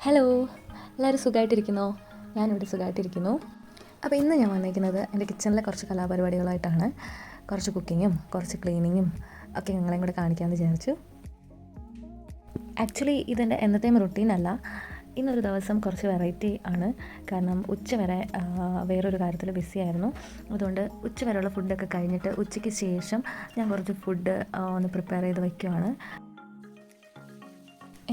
Hello, എല്ലാവരും സുഖമായിട്ടിരിക്കുന്നോ? ഞാനിവിടെ സുഖമായിട്ടിരിക്കുന്നു. അപ്പോൾ ഇന്ന് ഞാൻ വന്നിരിക്കുന്നത് എൻ്റെ കിച്ചണിലെ കുറച്ച് കലാപരിപാടികളായിട്ടാണ്. കുറച്ച് കുക്കിങ്ങും കുറച്ച് ക്ലീനിങ്ങും ഒക്കെ ഞങ്ങളെയും കൂടെ കാണിക്കാമെന്ന് വിചാരിച്ചു. ആക്ച്വലി ഇതെൻ്റെ എന്നത്തെയും റുട്ടീനല്ല. ഇന്നൊരു ദിവസം കുറച്ച് വെറൈറ്റി ആണ്. കാരണം ഉച്ചവരെ വേറൊരു കാര്യത്തിൽ ബിസി ആയിരുന്നു. അതുകൊണ്ട് ഉച്ചവരെയുള്ള ഫുഡൊക്കെ കഴിഞ്ഞിട്ട് ഉച്ചയ്ക്ക് ശേഷം ഞാൻ കുറച്ച് ഫുഡ് ഒന്ന് പ്രിപ്പയർ ചെയ്ത് വയ്ക്കുവാണ്.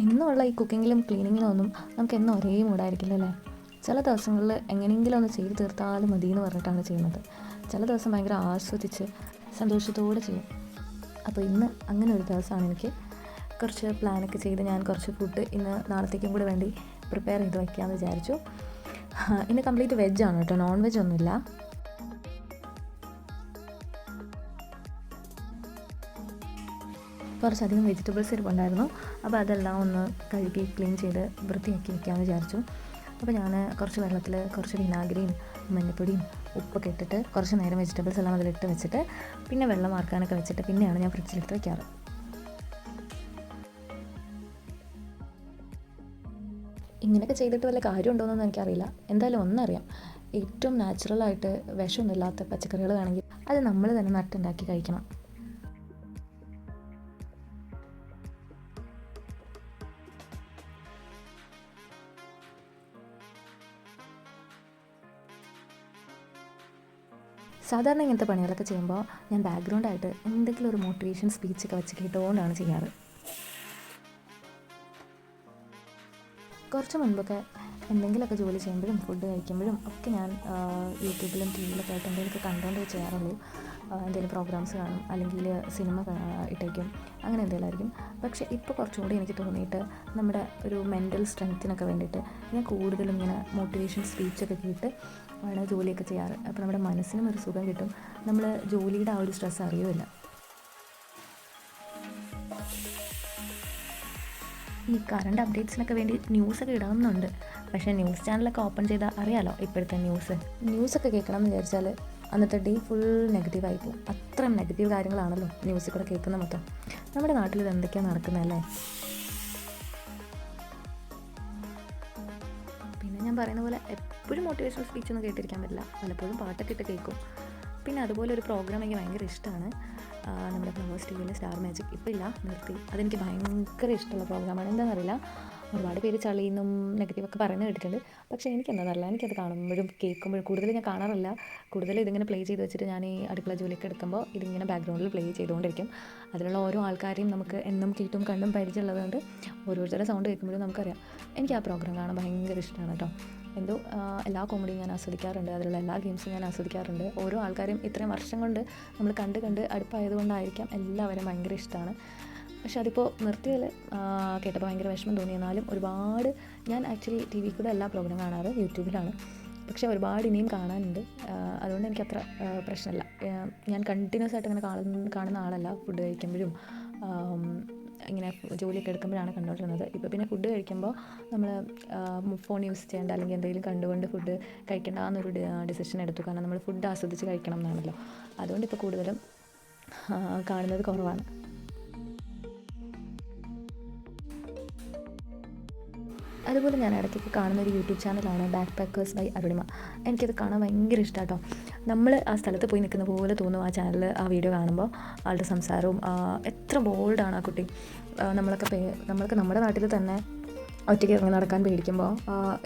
എന്നുമുള്ള ഈ കുക്കിങ്ങിലും ക്ലീനിങ്ങിലും ഒന്നും നമുക്ക് എന്നും ഒരേ മൂടായിരിക്കില്ല അല്ലേ? ചില ദിവസങ്ങളിൽ എങ്ങനെയെങ്കിലും ഒന്ന് ചെയ്ത് തീർത്താലും മതി എന്ന് പറഞ്ഞിട്ടാണ് ചെയ്യുന്നത്. ചില ദിവസം ഭയങ്കര ആസ്വദിച്ച് സന്തോഷത്തോടെ ചെയ്യും. അപ്പോൾ ഇന്ന് അങ്ങനെ ഒരു ദിവസമാണ്. എനിക്ക് കുറച്ച് പ്ലാനൊക്കെ ചെയ്ത് ഞാൻ കുറച്ച് ഫുഡ് ഇന്ന് നാളത്തേക്കും കൂടെ വേണ്ടി പ്രിപ്പയർ ചെയ്ത് വയ്ക്കാമെന്ന് വിചാരിച്ചു. ഇന്ന് കംപ്ലീറ്റ് വെജാണ് കേട്ടോ, നോൺ വെജ് ഒന്നുമില്ല. കുറച്ചധികം വെജിറ്റബിൾസ് ഇരിപ്പുണ്ടായിരുന്നു. അപ്പോൾ അതെല്ലാം ഒന്ന് കഴുകി ക്ലീൻ ചെയ്ത് വൃത്തിയാക്കി വയ്ക്കാമെന്ന് വിചാരിച്ചു. അപ്പോൾ ഞാൻ കുറച്ച് വെള്ളത്തിൽ കുറച്ച് വിനാഗിരിയും മഞ്ഞൾപ്പൊടിയും ഉപ്പൊക്കെ ഇട്ടിട്ട് കുറച്ച് നേരം വെജിറ്റബിൾസ് എല്ലാം അതിലിട്ട് വെച്ചിട്ട് പിന്നെ വെള്ളം വാർക്കാനൊക്കെ വെച്ചിട്ട് പിന്നെയാണ് ഞാൻ ഫ്രിഡ്ജിലെടുത്ത് വയ്ക്കാറ്. ഇങ്ങനെയൊക്കെ ചെയ്തിട്ട് വല്ല കാര്യം ഉണ്ടോയെന്നൊന്നും എനിക്കറിയില്ല. എന്തായാലും ഒന്നറിയാം, ഏറ്റവും നാച്ചുറലായിട്ട് വിഷമൊന്നുമില്ലാത്ത പച്ചക്കറികൾ വേണമെങ്കിൽ അത് നമ്മൾ തന്നെ നട്ടുണ്ടാക്കി കഴിക്കണം. സാധാരണ ഇങ്ങനത്തെ പണികളൊക്കെ ചെയ്യുമ്പോൾ ഞാൻ ബാക്ക്ഗ്രൗണ്ടായിട്ട് എന്തെങ്കിലും ഒരു മോട്ടിവേഷൻ സ്പീച്ചൊക്കെ വെച്ച് കേട്ടുകൊണ്ടാണ് ചെയ്യാറ്. കുറച്ച് മുൻപൊക്കെ എന്തെങ്കിലുമൊക്കെ ജോലി ചെയ്യുമ്പോഴും ഫുഡ് കഴിക്കുമ്പോഴും ഒക്കെ ഞാൻ യൂട്യൂബിലും ടി വിയിലൊക്കെ ആയിട്ട് എന്തെങ്കിലുമൊക്കെ കണ്ടുകൊണ്ടേ ചെയ്യാറുള്ളൂ. എന്തെങ്കിലും പ്രോഗ്രാംസ് കാണും, അല്ലെങ്കിൽ സിനിമ ഇട്ടേക്കും, അങ്ങനെ എന്തെങ്കിലുമായിരിക്കും. പക്ഷേ ഇപ്പോൾ കുറച്ചും കൂടി എനിക്ക് തോന്നിയിട്ട് നമ്മുടെ ഒരു മെൻ്റൽ സ്ട്രെങ്ത്തിനൊക്കെ വേണ്ടിയിട്ട് ഞാൻ കൂടുതലും ഇങ്ങനെ മോട്ടിവേഷൻ സ്പീച്ചൊക്കെ കേട്ട് ആണ് ജോലിയൊക്കെ ചെയ്യാറ്. അപ്പോൾ നമ്മുടെ മനസ്സിനും ഒരു സുഖം കിട്ടും, നമ്മൾ ജോലിയുടെ ആ ഒരു സ്ട്രെസ് അറിയുമില്ല. ഈ കറണ്ട് അപ്ഡേറ്റ്സിനൊക്കെ വേണ്ടി ന്യൂസൊക്കെ ഇടാമെന്നുണ്ട്. പക്ഷേ ന്യൂസ് ചാനലൊക്കെ ഓപ്പൺ ചെയ്താൽ അറിയാമല്ലോ ഇപ്പോഴത്തെ ന്യൂസൊക്കെ കേൾക്കണം എന്ന് വിചാരിച്ചാൽ അന്നത്തെ ഡേ ഫുൾ നെഗറ്റീവായി പോകും. അത്രയും നെഗറ്റീവ് കാര്യങ്ങളാണല്ലോ ന്യൂസിൽ കൂടെ കേൾക്കുന്ന മൊത്തം. നമ്മുടെ നാട്ടിൽ ഇത് എന്തൊക്കെയാണ് നടക്കുന്നതല്ലേ? പിന്നെ ഞാൻ പറയുന്ന പോലെ എപ്പോഴും മോട്ടിവേഷണൽ സ്പീച്ചൊന്നും കേട്ടിരിക്കാൻ പറ്റില്ല. പലപ്പോഴും പാട്ടൊക്കെ ഇട്ട് കേൾക്കും. പിന്നെ അതുപോലെ ഒരു പ്രോഗ്രാം എനിക്ക് ഭയങ്കര ഇഷ്ടമാണ്, നമ്മുടെ ഫ്ലവേഴ്സ് ടി വിയിൽ സ്റ്റാർ മാജിക്. ഇപ്പോൾ ഇല്ല, നിർത്തി. അതെനിക്ക് ഭയങ്കര ഇഷ്ടമുള്ള പ്രോഗ്രാമാണ്. എന്താണെന്നറിയില്ല, ഒരുപാട് പേര് ചളിയെന്നും നെഗറ്റീവൊക്കെ പറയുന്നത് കേട്ടിട്ടുണ്ട്. പക്ഷേ എനിക്കെന്താണെന്നറിയില്ല, എനിക്കത് കാണുമ്പോഴും കേൾക്കുമ്പോഴും കൂടുതൽ ഞാൻ കാണാറില്ല. കൂടുതൽ ഇതിങ്ങനെ പ്ലേ ചെയ്ത് വെച്ചിട്ട് ഞാൻ ഈ അടുക്കള ജോലിയൊക്കെ എടുക്കുമ്പോൾ ഇതിങ്ങനെ ബാക്ക്ഗ്രൗണ്ടിൽ പ്ലേ ചെയ്തുകൊണ്ടിരിക്കും. അതിലുള്ള ഓരോ ആൾക്കാരെയും നമുക്ക് എന്നും കേട്ടും കണ്ടും പരിചയമുള്ളതുകൊണ്ട് ഓരോരുത്തരുടെ സൗണ്ട് കേൾക്കുമ്പോഴും നമുക്കറിയാം. എനിക്ക് ആ പ്രോഗ്രാം കാണാൻ ഭയങ്കര ഇഷ്ടമാണ് കേട്ടോ. എന്തോ എല്ലാ കോമഡിയും ഞാൻ ആസ്വദിക്കാറുണ്ട്, അതിലുള്ള എല്ലാ ഗെയിംസും ഞാൻ ആസ്വദിക്കാറുണ്ട്. ഓരോ ആൾക്കാരും ഇത്രയും വർഷം കൊണ്ട് നമ്മൾ കണ്ട് അടുപ്പായതുകൊണ്ടായിരിക്കാം എല്ലാവരും ഭയങ്കര ഇഷ്ടമാണ്. പക്ഷെ അതിപ്പോൾ നിർത്തിയാൽ കേട്ടപ്പോൾ ഭയങ്കര വിഷമം തോന്നി. എന്നാലും ഒരുപാട് ഞാൻ ആക്ച്വലി ടി വി കൂടെ എല്ലാ പ്രോഗ്രാം കാണാറ് യൂട്യൂബിലാണ്. പക്ഷേ ഒരുപാട് ഇനിയും കാണാനുണ്ട്. അതുകൊണ്ട് എനിക്കത്ര പ്രശ്നമില്ല. ഞാൻ കണ്ടിന്യൂസ് ആയിട്ട് അങ്ങനെ കാണുന്ന ആളല്ല. ഫുഡ് കഴിക്കുമ്പോഴും ഇങ്ങനെ ജോലിയൊക്കെ എടുക്കുമ്പോഴാണ് കണ്ടുകൊണ്ടിരുന്നത്. ഇപ്പോൾ പിന്നെ ഫുഡ് കഴിക്കുമ്പോൾ നമ്മൾ ഫോൺ യൂസ് ചെയ്യേണ്ട, അല്ലെങ്കിൽ എന്തെങ്കിലും കണ്ടുകൊണ്ട് ഫുഡ് കഴിക്കേണ്ട എന്നൊരു ഡിസിഷൻ എടുത്തു. കാരണം നമ്മൾ ഫുഡ് ആസ്വദിച്ച് കഴിക്കണം എന്നാണല്ലോ. അതുകൊണ്ട് ഇപ്പോൾ കൂടുതലും കാണുന്നത് കുറവാണ്. അതുപോലെ ഞാൻ ഇടയ്ക്കൊക്കെ കാണുന്ന ഒരു യൂട്യൂബ് ചാനലാണ് ബാക്ക് പാക്കേഴ്സ് ബൈ അരുണിമ. എനിക്കത് കാണാൻ ഭയങ്കര ഇഷ്ടമാണ് കേട്ടോ. നമ്മൾ ആ സ്ഥലത്ത് പോയി നിൽക്കുന്ന പോലെ തോന്നും ആ ചാനൽ, ആ വീഡിയോ കാണുമ്പോൾ. ആളുടെ സംസാരവും എത്ര ബോൾഡാണ് ആ കുട്ടി. നമ്മൾക്ക് നമ്മുടെ നാട്ടിൽ തന്നെ ഒറ്റയ്ക്ക് ഇറങ്ങി നടക്കാൻ പേടിക്കുമ്പോൾ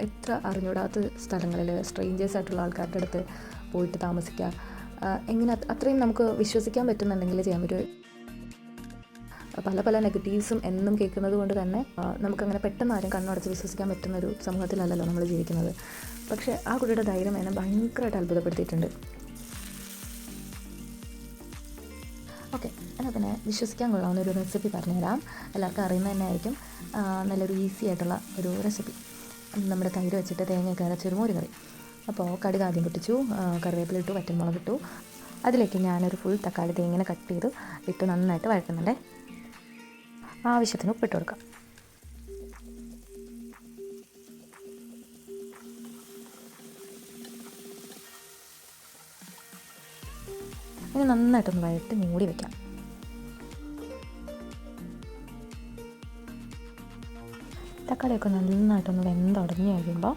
എത്ര അറിഞ്ഞൂടാത്ത സ്ഥലങ്ങളിൽ സ്ട്രേഞ്ചേഴ്സ് ആയിട്ടുള്ള ആൾക്കാരുടെ അടുത്ത് പോയിട്ട് താമസിക്കുക, എങ്ങനെ അത്രയും നമുക്ക് വിശ്വസിക്കാൻ പറ്റുന്നുണ്ടെങ്കിൽ ചെയ്യാൻ പറ്റും. പല നെഗറ്റീവ്സും എന്നും കേൾക്കുന്നത് കൊണ്ട് തന്നെ നമുക്കങ്ങനെ പെട്ടെന്ന് ആരും കണ്ണടച്ച് വിശ്വസിക്കാൻ പറ്റുന്നൊരു സമൂഹത്തിലല്ലല്ലോ നമ്മൾ ജീവിക്കുന്നത്. പക്ഷേ ആ കുട്ടിയുടെ ധൈര്യം എന്നെ ഭയങ്കരമായിട്ട് അത്ഭുതപ്പെടുത്തിയിട്ടുണ്ട്. ഓക്കെ, എന്നാൽ പിന്നെ വിശ്വസിക്കാൻ കൊള്ളാവുന്ന ഒരു റെസിപ്പി പറഞ്ഞുതരാം. എല്ലാവർക്കും അറിയുന്നത് തന്നെ ആയിരിക്കും. നല്ലൊരു ഈസി ആയിട്ടുള്ള ഒരു റെസിപ്പി, നമ്മുടെ തൈര് വെച്ചിട്ട് തേങ്ങയൊക്കെ അരച്ചൊരു മോര് കറി. അപ്പോൾ കടുക് ആദ്യം പൊട്ടിച്ചു, കറിവേപ്പില ഇട്ടു, വറ്റൽമുളക് ഇട്ടു. അതിലേക്ക് ഞാനൊരു ഫുൾ തക്കാളി തേങ്ങനെ കട്ട് ചെയ്ത് ഇട്ട് നന്നായിട്ട് വഴറ്റുന്നുണ്ടേ. ആവശ്യത്തിന് ഉപ്പിട്ട് കൊടുക്കാം. ഇനി നന്നായിട്ടൊന്ന് വഴറ്റി മൂടി വയ്ക്കാം. തക്കാളിയൊക്കെ നന്നായിട്ടൊന്ന് വെന്തുടഞ്ഞ് കഴിയുമ്പോൾ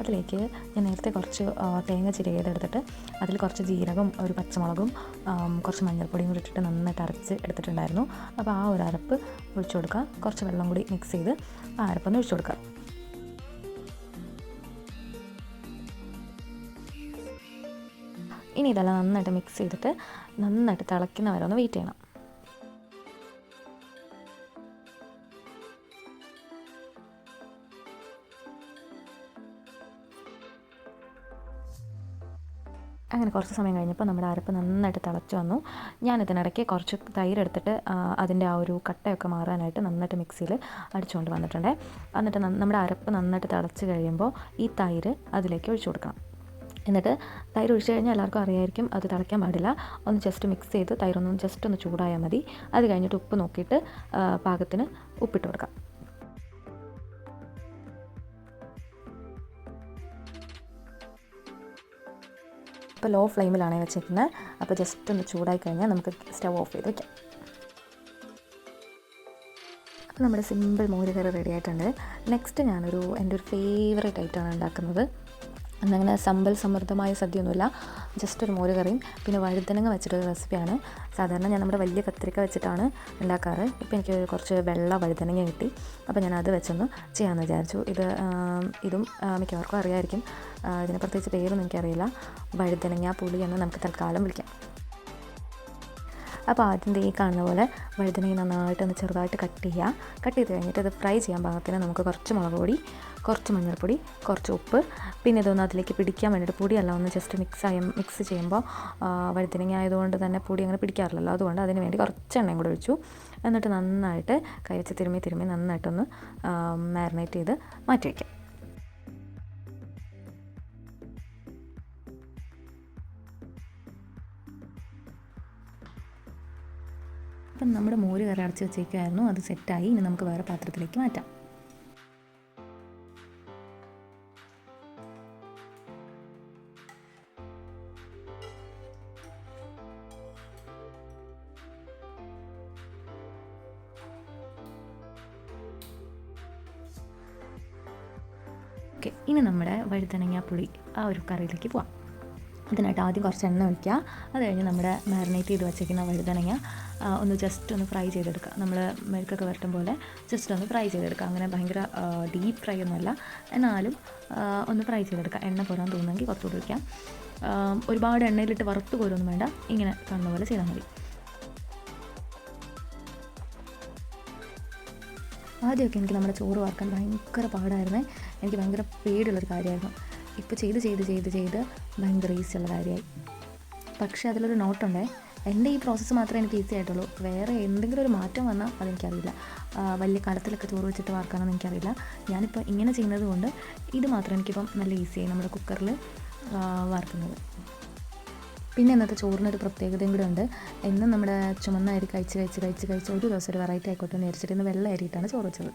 അതിലേക്ക് ഞാൻ നേരത്തെ കുറച്ച് തേങ്ങ ചിരകിയതെടുത്തിട്ട് അതിൽ കുറച്ച് ജീരകം, ഒരു പച്ചമുളകും കുറച്ച് മഞ്ഞൾപ്പൊടിയും കൂടി ഇട്ടിട്ട് നന്നായിട്ട് അരച്ച് എടുത്തിട്ടുണ്ടായിരുന്നു. അപ്പോൾ ആ ഒരു അരപ്പ് ഒഴിച്ചു കൊടുക്കുക. കുറച്ച് വെള്ളം കൂടി മിക്സ് ചെയ്ത് ആ അരപ്പൊന്ന് ഒഴിച്ചു കൊടുക്കുക. ഇനി ഇതെല്ലാം നന്നായിട്ട് മിക്സ് ചെയ്തിട്ട് നന്നായിട്ട് തിളയ്ക്കുന്ന വരെ ഒന്ന് വെയിറ്റ് ചെയ്യണം. അങ്ങനെ കുറച്ച് സമയം കഴിഞ്ഞപ്പോൾ നമ്മുടെ അരപ്പ് നന്നായിട്ട് തിളച്ച് വന്നു. ഞാനിതിനിടയ്ക്ക് കുറച്ച് തൈര് എടുത്തിട്ട് അതിൻ്റെ ആ ഒരു കട്ടയൊക്കെ മാറാനായിട്ട് നന്നായിട്ട് മിക്സിയിൽ അടിച്ചുകൊണ്ട് വന്നിട്ടുണ്ട്. എന്നിട്ട് നമ്മുടെ അരപ്പ് നന്നായിട്ട് തിളച്ച് കഴിയുമ്പോൾ ഈ തൈര് അതിലേക്ക് ഒഴിച്ചു കൊടുക്കണം. എന്നിട്ട് തൈര് ഒഴിച്ച് കഴിഞ്ഞാൽ എല്ലാവർക്കും അറിയായിരിക്കും അത് തിളയ്ക്കാൻ പാടില്ല. ഒന്ന് ജസ്റ്റ് മിക്സ് ചെയ്ത് തൈരൊന്നും ജസ്റ്റ് ഒന്ന് ചൂടായാൽ മതി. അത് കഴിഞ്ഞിട്ട് ഉപ്പ് നോക്കിയിട്ട് പാകത്തിന് ഉപ്പിട്ട് കൊടുക്കാം. ഇപ്പോൾ ലോ ഫ്ലെയിമിലാണ് വെച്ചേക്കുന്നത്. അപ്പോൾ ജസ്റ്റ് ഒന്ന് ചൂടായി കഴിഞ്ഞാൽ നമുക്ക് സ്റ്റവ് ഓഫ് ചെയ്ത് വയ്ക്കാം. അപ്പോൾ നമ്മുടെ സിമ്പിൾ മോരുകറി റെഡി ആയിട്ടുണ്ട്. നെക്സ്റ്റ് എൻ്റെ ഒരു ഫേവറേറ്റ് ഐറ്റമാണ് ഉണ്ടാക്കുന്നത്. അങ്ങനെ സമ്പൽ സമൃദ്ധമായ സദ്യയൊന്നുമില്ല, ജസ്റ്റ് ഒരു മോരുകറിയും പിന്നെ വഴുതനങ്ങ വെച്ചിട്ടൊരു റെസിപ്പിയാണ്. സാധാരണ ഞാൻ നമ്മുടെ വലിയ കത്തിരിക്ക വെച്ചിട്ടാണ് ഉണ്ടാക്കാറ്. ഇപ്പോൾ എനിക്ക് കുറച്ച് വെള്ള വഴുതനങ്ങ കിട്ടി, അപ്പോൾ ഞാൻ അത് വെച്ചൊന്ന് ചെയ്യാമെന്ന് വിചാരിച്ചു. ഇതും മിക്കവർക്കും അറിയാമായിരിക്കും. ഇതിനെ പ്രത്യേകിച്ച് പേരൊന്നും എനിക്കറിയില്ല. വഴുതനങ്ങ പുളി എന്ന് നമുക്ക് തൽക്കാലം വിളിക്കാം. അപ്പോൾ ആദ്യം ഈ കാണുന്ന പോലെ വഴുതനങ്ങ നന്നായിട്ടൊന്ന് ചെറുതായിട്ട് കട്ട് ചെയ്ത് കഴിഞ്ഞിട്ട് അത് ഫ്രൈ ചെയ്യാൻ പാകത്തിന് നമുക്ക് കുറച്ച് മുളക് പൊടി, കുറച്ച് മഞ്ഞൾപ്പൊടി, കുറച്ച് ഉപ്പ്, പിന്നെ ഇതൊന്ന് അതിലേക്ക് പിടിക്കാൻ വേണ്ടിയിട്ട് പൊടിയല്ല ഒന്ന് ജസ്റ്റ് മിക്സ് ചെയ്യുമ്പോൾ വഴുതനങ്ങ ആയതുകൊണ്ട് തന്നെ പൊടി അങ്ങനെ പിടിക്കാറില്ലല്ലോ, അതുകൊണ്ട് അതിന് വേണ്ടി കുറച്ച് എണ്ണയും കൂടെ ഒഴിച്ചു. എന്നിട്ട് നന്നായിട്ട് കൈ വെച്ച് തിരുമ്മി നന്നായിട്ടൊന്ന് മാരിനേറ്റ് ചെയ്ത് മാറ്റി വയ്ക്കാം. അപ്പം നമ്മുടെ മോര് കറി അടച്ച് വെച്ചേക്കുമായിരുന്നു, അത് സെറ്റായി. ഇനി നമുക്ക് വേറെ പാത്രത്തിലേക്ക് മാറ്റാം. ഓക്കെ, ഇനി നമ്മുടെ വഴുതനങ്ങ പുളി ആ ഒരു കറിയിലേക്ക് പോവാം. അതിനായിട്ട് ആദ്യം കുറച്ച് എണ്ണ ഒഴിക്കുക. അത് കഴിഞ്ഞ് നമ്മുടെ മാരിനേറ്റ് ചെയ്ത് വെച്ചിരിക്കുന്ന വഴുതനങ്ങ ഒന്ന് ജസ്റ്റ് ഒന്ന് ഫ്രൈ ചെയ്തെടുക്കുക. നമ്മൾ മെഴുക്കൊക്കെ വരട്ടും പോലെ ജസ്റ്റ് ഒന്ന് ഫ്രൈ ചെയ്തെടുക്കുക. അങ്ങനെ ഭയങ്കര ഡീപ്പ് ഫ്രൈ ഒന്നുമല്ല, എന്നാലും ഒന്ന് ഫ്രൈ ചെയ്തെടുക്കുക. എണ്ണ പോരാൻ തോന്നുമെങ്കിൽ കുറച്ചുകൂടി ഒഴിക്കാം. ഒരുപാട് എണ്ണയിലിട്ട് വറുത്ത് കോരൊന്നും വേണ്ട, ഇങ്ങനെ കാണുന്ന പോലെ ചെയ്താൽ മതി. ആദ്യമൊക്കെ എനിക്ക് നമ്മുടെ ചോറ് വറുക്കാൻ ഭയങ്കര പാടായിരുന്നേ. എനിക്ക് ഭയങ്കര പേടിയുള്ളൊരു കാര്യമായിരുന്നു. ഇപ്പോൾ ചെയ്ത് ഭയങ്കര ഈസിയുള്ള കാര്യമായി. പക്ഷേ അതിലൊരു നോട്ടുണ്ടേ, എൻ്റെ ഈ പ്രോസസ്സ് മാത്രമേ എനിക്ക് ഈസി ആയിട്ടുള്ളൂ. വേറെ എന്തെങ്കിലും ഒരു മാറ്റം വന്നാൽ അതെനിക്കറിയില്ല. വലിയ കലത്തിലൊക്കെ ചോറ് വെച്ചിട്ട് വറുക്കാനൊന്നും എനിക്കറിയില്ല. ഞാനിപ്പോൾ ഇങ്ങനെ ചെയ്യുന്നത് കൊണ്ട് ഇത് മാത്രം എനിക്കിപ്പം നല്ല ഈസിയായി നമ്മുടെ കുക്കറിൽ വറുക്കുന്നത്. പിന്നെ ഇന്നത്തെ ചോറിനൊരു പ്രത്യേകതയും കൂടെ ഉണ്ട്. എന്നും നമ്മുടെ ചുമന്ന അരി കഴിച്ച് ഒരു ദിവസം ഒരു വെറൈറ്റി ആയിക്കോട്ടെ എന്ന് വിചാരിച്ചിട്ട് ഇന്ന് വെള്ള അരിയിട്ടാണ് ചോറ് വെച്ചത്.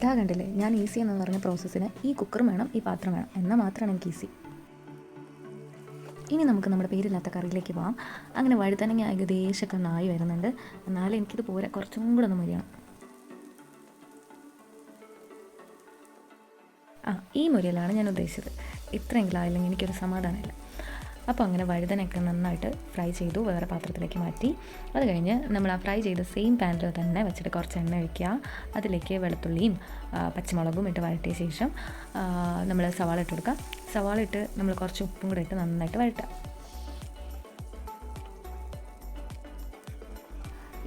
ഇതാ കണ്ടില്ലേ, ഞാൻ ഈസി എന്ന് പറഞ്ഞ പ്രോസസ്സിന് ഈ കുക്കറും വേണം, ഈ പാത്രം വേണം, എന്നാൽ മാത്രമാണ് എനിക്ക് ഈസി. ഇനി നമുക്ക് നമ്മുടെ പേരില്ലാത്ത കറിയിലേക്ക് പോകാം. അങ്ങനെ വഴുതനങ്ങ ഏകദേശമൊക്കെ നായി വരുന്നുണ്ട്, എന്നാലും എനിക്കിത് പോരാ, കുറച്ചും കൂടെ ഒന്ന് മുരിയണം. ഈ മുരിയലാണ് ഞാൻ ഉദ്ദേശിച്ചത്. ഇത്രയെങ്കിലും ആയില്ലെങ്കിൽ എനിക്കൊരു സമാധാനമില്ല. അപ്പോൾ അങ്ങനെ വഴുതനയൊക്കെ നന്നായിട്ട് ഫ്രൈ ചെയ്തു, വേറെ പാത്രത്തിലേക്ക് മാറ്റി. അത് കഴിഞ്ഞ് നമ്മൾ ആ ഫ്രൈ ചെയ്ത സെയിം പാനിൽ തന്നെ വെച്ചിട്ട് കുറച്ച് എണ്ണ ഒഴിക്കുക. അതിലേക്ക് വെളുത്തുള്ളിയും പച്ചമുളകും ഇട്ട് വഴറ്റിയ ശേഷം നമ്മൾ സവാള ഇട്ട് കൊടുക്കുക. സവാള ഇട്ട് നമ്മൾ കുറച്ച് ഉപ്പും കൂടെ ഇട്ട് നന്നായിട്ട് വഴറ്റുക.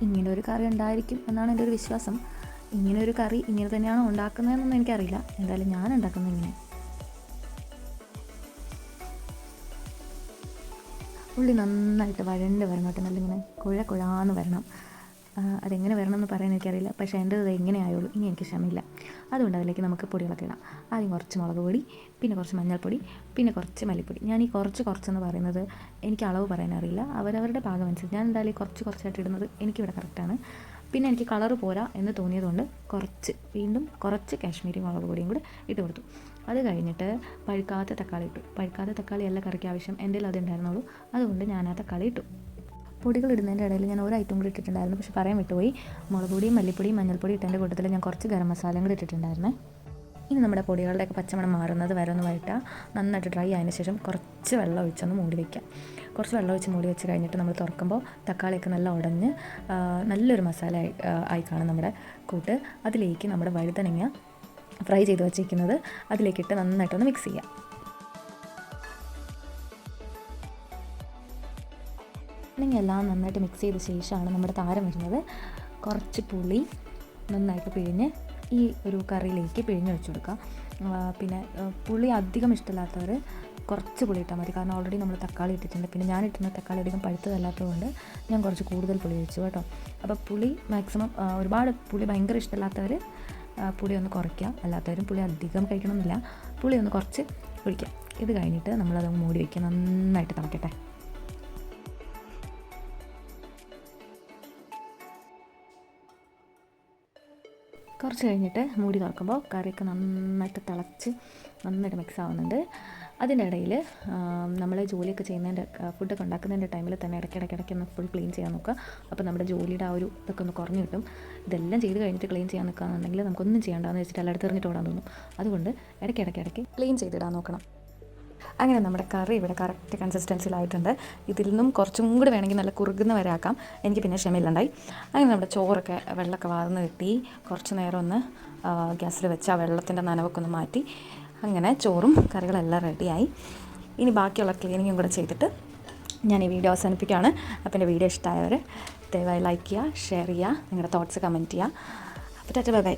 ഇങ്ങനെ ഒരു കറി ഉണ്ടായിരിക്കും എന്നാണ് എൻ്റെ ഒരു വിശ്വാസം. ഇങ്ങനെ ഒരു കറി ഇങ്ങനെ തന്നെയാണോ ഉണ്ടാക്കുന്നതെന്നൊന്നും എനിക്കറിയില്ല. എന്തായാലും ഞാൻ ഉണ്ടാക്കുന്നത് ഇങ്ങനെ. ഉള്ളി നന്നായിട്ട് വഴണ്ട് വരണം കേട്ടോ, നല്ലിങ്ങനെ കുഴാന്ന് വരണം. അതെങ്ങനെ വരണമെന്ന് പറയാൻ എനിക്കറിയില്ല. പക്ഷേ എൻ്റെ അത് എങ്ങനെ ആയുള്ളൂ, ഇനി എനിക്ക് ക്ഷമയില്ല. അതുകൊണ്ട് അതിലേക്ക് നമുക്ക് പൊടികളൊക്കെ ഇടാം. ആദ്യം കുറച്ച് മുളക് പൊടി, പിന്നെ കുറച്ച് മഞ്ഞൾപ്പൊടി, പിന്നെ കുറച്ച് മല്ലിപ്പൊടി. ഞാൻ ഈ കുറച്ചെന്ന് പറയുന്നത് എനിക്ക് അളവ് പറയാൻ അറിയില്ല, അവരവരുടെ പാകം അനുസരിച്ച്. ഞാൻ എന്തായാലും കുറച്ചായിട്ട് ഇടുന്നത് എനിക്കിവിടെ കറക്റ്റാണ്. പിന്നെ എനിക്ക് കളറ് പോരാ എന്ന് തോന്നിയതുകൊണ്ട് വീണ്ടും കുറച്ച് കാശ്മീരി മുളക് പൊടിയും കൂടെ ഇട്ട് കൊടുത്തു. അത് കഴിഞ്ഞിട്ട് പഴുക്കാത്ത തക്കാളി ഇട്ടു. പഴുക്കാത്ത തക്കാളി അല്ല കറിക്ക് ആവശ്യം, എൻ്റെ അത് ഉണ്ടായിരുന്നുള്ളൂ. അതുകൊണ്ട് ഞാൻ ആ തക്കാളി ഇട്ടു. പൊടികൾ ഇടുന്നതിൻ്റെ ഇടയിൽ ഞാൻ ഒരു ഐറ്റം കൂടി ഇട്ടിട്ടുണ്ടായിരുന്നു, പക്ഷേ പറയാൻ വിട്ടുപോയി. മുളക് പൊടിയും മല്ലിപ്പൊടിയും മഞ്ഞൾപ്പൊടി ഇട്ടതിൻ്റെ കൂട്ടത്തിൽ ഞാൻ കുറച്ച് ഗരം മസാലയും കൂടി ഇട്ടിട്ടുണ്ടായിരുന്നേ. ഇനി നമ്മുടെ പൊടികളുടെയൊക്കെ പച്ചമണം മാറുന്നത് വരെ ഒന്ന് വഴറ്റുക. നന്നായിട്ട് ഡ്രൈ ആയതിന് ശേഷം കുറച്ച് വെള്ളം ഒഴിച്ചൊന്ന് മൂടി വയ്ക്കുക. കുറച്ച് വെള്ളം ഒഴിച്ച് മൂടി വെച്ച് കഴിഞ്ഞിട്ട് നമ്മൾ തുറക്കുമ്പോൾ തക്കാളിയൊക്കെ നല്ല ഉടഞ്ഞ് നല്ലൊരു മസാല ആയി കാണും നമ്മുടെ കൂട്ട്. അതിലേക്ക് നമ്മുടെ വഴുതനങ്ങ ഫ്രൈ ചെയ്ത് വെച്ചിരിക്കുന്നത് അതിലേക്കിട്ട് നന്നായിട്ടൊന്ന് മിക്സ് ചെയ്യുക. എല്ലാം നന്നായിട്ട് മിക്സ് ചെയ്ത ശേഷമാണ് നമ്മുടെ താരം വരുന്നത്. കുറച്ച് പുളി നന്നായിട്ട് പിഴിഞ്ഞ് ഈ ഒരു കറിയിലേക്ക് പിഴിഞ്ഞ് വെച്ച് കൊടുക്കുക. പിന്നെ പുളി അധികം ഇഷ്ടമില്ലാത്തവർ കുറച്ച് പുളി ഇട്ടാൽ മതി, കാരണം ഓൾറെഡി നമ്മൾ തക്കാളി ഇട്ടിട്ടുണ്ട്. പിന്നെ ഞാൻ ഇട്ടുന്ന തക്കാളി അധികം പഴുത്തതല്ലാത്തതുകൊണ്ട് ഞാൻ കുറച്ച് കൂടുതൽ പുളി ഒഴിച്ചു കേട്ടോ. അപ്പോൾ പുളി മാക്സിമം, ഒരുപാട് പുളി ഭയങ്കര ഇഷ്ടമില്ലാത്തവർ പുളി ഒന്ന് കുറയ്ക്കുക. അല്ലാത്തവരും പുളി അധികം കഴിക്കണമെന്നില്ല, പുളി ഒന്ന് കുറച്ച് ഒഴിക്കുക. ഇത് കഴിഞ്ഞിട്ട് നമ്മളത് മൂടി വയ്ക്കുക, നന്നായിട്ട് തിളക്കട്ടെ. കുറച്ച് കഴിഞ്ഞിട്ട് മൂടി തുറക്കുമ്പോൾ കറിയൊക്കെ നന്നായിട്ട് തിളച്ച് നന്നായിട്ട് മിക്സ് ആവുന്നുണ്ട്. അതിൻ്റെ ഇടയിൽ നമ്മൾ ജോലിയൊക്കെ ചെയ്യുന്നതിൻ്റെ, ഫുഡൊക്കെ ഉണ്ടാക്കുന്നതിൻ്റെ ടൈമിൽ തന്നെ ഇടയ്ക്കിടയ്ക്ക് ഒന്ന് ഫുൾ ക്ലീൻ ചെയ്യാൻ നോക്കുക. അപ്പോൾ നമ്മുടെ ജോലിയുടെ ആ ഒരു ഇതൊക്കെ ഒന്ന് കുറഞ്ഞു കിട്ടും. ഇതെല്ലാം ചെയ്ത് കഴിഞ്ഞിട്ട് ക്ലീൻ ചെയ്യാൻ നിൽക്കുകയാണെന്നുണ്ടെങ്കിൽ നമുക്കൊന്നും ചെയ്യേണ്ടതെന്ന് വെച്ചിട്ട് എല്ലായിടത്ത് എറിഞ്ഞിട്ട് ഓടാൻ തോന്നും. അതുകൊണ്ട് ഇടയ്ക്കിടയ്ക്ക് ക്ലീൻ ചെയ്തിടാൻ നോക്കണം. അങ്ങനെ നമ്മുടെ കറി ഇവിടെ കറക്റ്റ് കൺസിസ്റ്റൻസിയിലായിട്ടുണ്ട്. ഇതിൽ നിന്നും കുറച്ചും കൂടി വേണമെങ്കിൽ നല്ല കുറുകുന്ന വരെ ആക്കാം. എനിക്ക് പിന്നെ ക്ഷമയിലുണ്ടായി. അങ്ങനെ നമ്മുടെ ചോറൊക്കെ വെള്ളമൊക്കെ വാർന്ന് കിട്ടി. കുറച്ച് നേരം ഒന്ന് ഗ്യാസിൽ വെച്ച് ആ വെള്ളത്തിൻ്റെ നനവൊക്കെ ഒന്ന് മാറ്റി. അങ്ങനെ ചോറും കറികളെല്ലാം റെഡിയായി. ഇനി ബാക്കിയുള്ള ക്ലീനിങ്ങും കൂടെ ചെയ്തിട്ട് ഞാൻ ഈ വീഡിയോ അവസാനിപ്പിക്കുകയാണ്. അപ്പോൾ എൻ്റെ വീഡിയോ ഇഷ്ടമായവർ ദയവായി ലൈക്ക് ചെയ്യുക, ഷെയർ ചെയ്യുക, നിങ്ങളുടെ തോട്ട്സ് കമൻറ്റ് ചെയ്യുക. അപ്പോൾ ടാറ്റ ബൈ ബൈ.